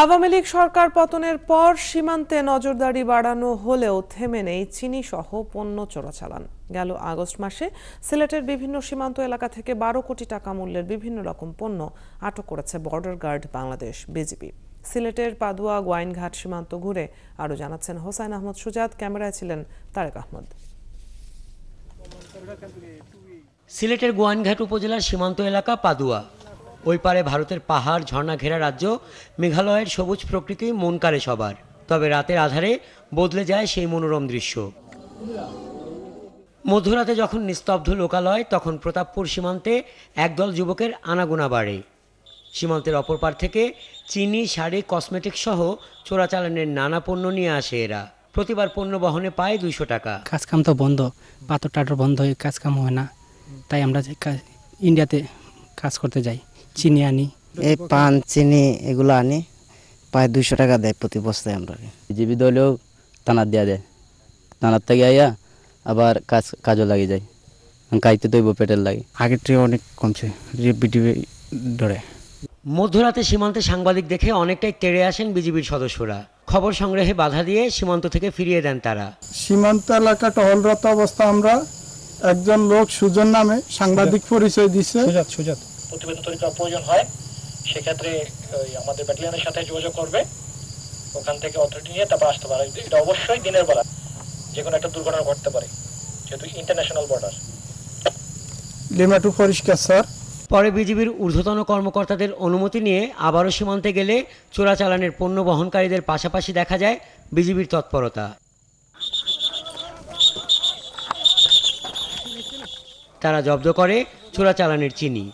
আওয়ামী লীগ সরকার পতনের পর সীমান্তে নজরদারি বাড়ানো হলেও থেমে নেই চিনি সহ পণ্য চোরাচালান। গেল আগস্ট মাসে সিলেটের বিভিন্ন সীমান্ত এলাকা থেকে 12 কোটি টাকা মূল্যের বিভিন্ন রকম পণ্য আটক করেছে বর্ডার গার্ড বাংলাদেশ বিজিবি। সিলেটের পাদুয়া গোয়াইনঘাট সীমান্ত ঘুরে আরও জানাচ্ছেন হোসাইন আহমদ সুজাত, ক্যামেরায় ছিলেন তারেক আহমদ। সিলেটের গোয়াইনঘাট উপজেলার সীমান্ত এলাকা পাদুয়া। ওই পারে ভারতের পাহাড় ঝর্ণা ঘেরা রাজ্য মেঘালয়ের সবুজ প্রকৃতি মন কাড়ে সবার। তবে রাতের আধারে বদলে যায় সেই মনোরম দৃশ্য। মধ্যরাতে যখন নিস্তব্ধ লোকালয়, তখন প্রতাপপুর সীমান্তে একদল যুবকের আনাগোনা বাড়ে। সীমান্তের অপর পার থেকে চিনি, শাড়ি, কসমেটিক্স সহ চোরাচালানের নানা পণ্য নিয়ে আসে এরা। প্রতিবার পণ্য বহনে পায় 200 টাকা। কাজকাম তো বন্ধ, পাথর টাটর বন্ধ হয়ে কাজকাম হয় না, তাই আমরা ইন্ডিয়াতে কাজ করতে যাই। চিনি আনি, এই পান চিনি এগুলো আনি, প্রায় 200 টাকা দেয় প্রতি বস্তায়। আমরা বিজেপি দলেও টানার দেওয়া দেয়, টানার থেকে আইয়া আবার কাজও লাগে যায়, খাইতে তৈব পেটের লাগে। আগের থেকে অনেক কমছে বিডিবি ধরে। মধ্যরাতে সীমান্তে সাংবাদিক দেখে অনেকটাই তেড়ে আসেন বিজিবির সদস্যরা। খবর সংগ্রহে বাধা দিয়ে সীমান্ত থেকে ফিরিয়ে দেন তারা। সীমান্ত এলাকা টহলরত অবস্থা আমরা একজন লোক সুজন নামে সাংবাদিক পরিচয় দিচ্ছে। প্রতিবেদন তৈরি করার প্রয়োজন হয়, সেক্ষেত্রে আমাদের ব্যাটালিয়নের সাথে যোগাযোগ করবে, ওখান থেকে অথরিটি নিয়ে তারপর আসতে পারে। এটা অবশ্যই দিনের বেলা, যে কোনো একটা দুর্ঘটনা ঘটতে পারে, যেহেতু ইন্টারন্যাশনাল বর্ডার। লিমাটু পরিষ্কার স্যার। পরে বিজিবির ঊর্ধ্বতন কর্মকর্তাদের অনুমতি নিয়ে আবারও সীমান্তে গেলে চোরাচালানের পণ্য বহনকারীদের পাশাপাশি দেখা যায় বিজিবির তৎপরতা। তারা জব্দ করে চোরাচালানের চিনি।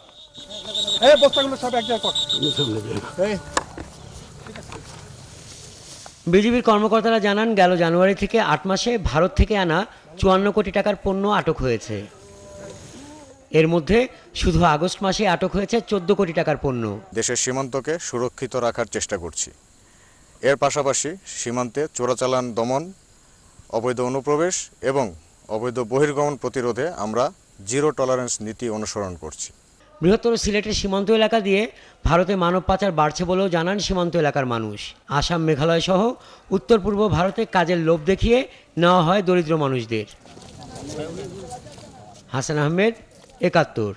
বিজিবির কর্মকর্তারা জানান, গেল জানুয়ারি থেকে 8 মাসে ভারত থেকে আনা 54 কোটি টাকার পণ্য আটক হয়েছে। এর মধ্যে শুধু আগস্ট মাসে আটক হয়েছে 14 কোটি টাকার পণ্য। দেশের সীমান্তকে সুরক্ষিত রাখার চেষ্টা করছি। এর পাশাপাশি সীমান্তে চোরাচালান দমন, অবৈধ অনুপ্রবেশ এবং অবৈধ বহির্গমন প্রতিরোধে আমরা জিরো টলারেন্স নীতি অনুসরণ করছি। বৃহত্তর সিলেটের সীমান্ত এলাকা দিয়ে ভারতে মানব পাচার বাড়ছে বলেও জানান সীমান্ত এলাকার মানুষ। আসাম, মেঘালয় সহ উত্তর পূর্ব ভারতে কাজের লোভ দেখিয়ে নেওয়া হয় দরিদ্র মানুষদের। হাসান আহমেদ, 71।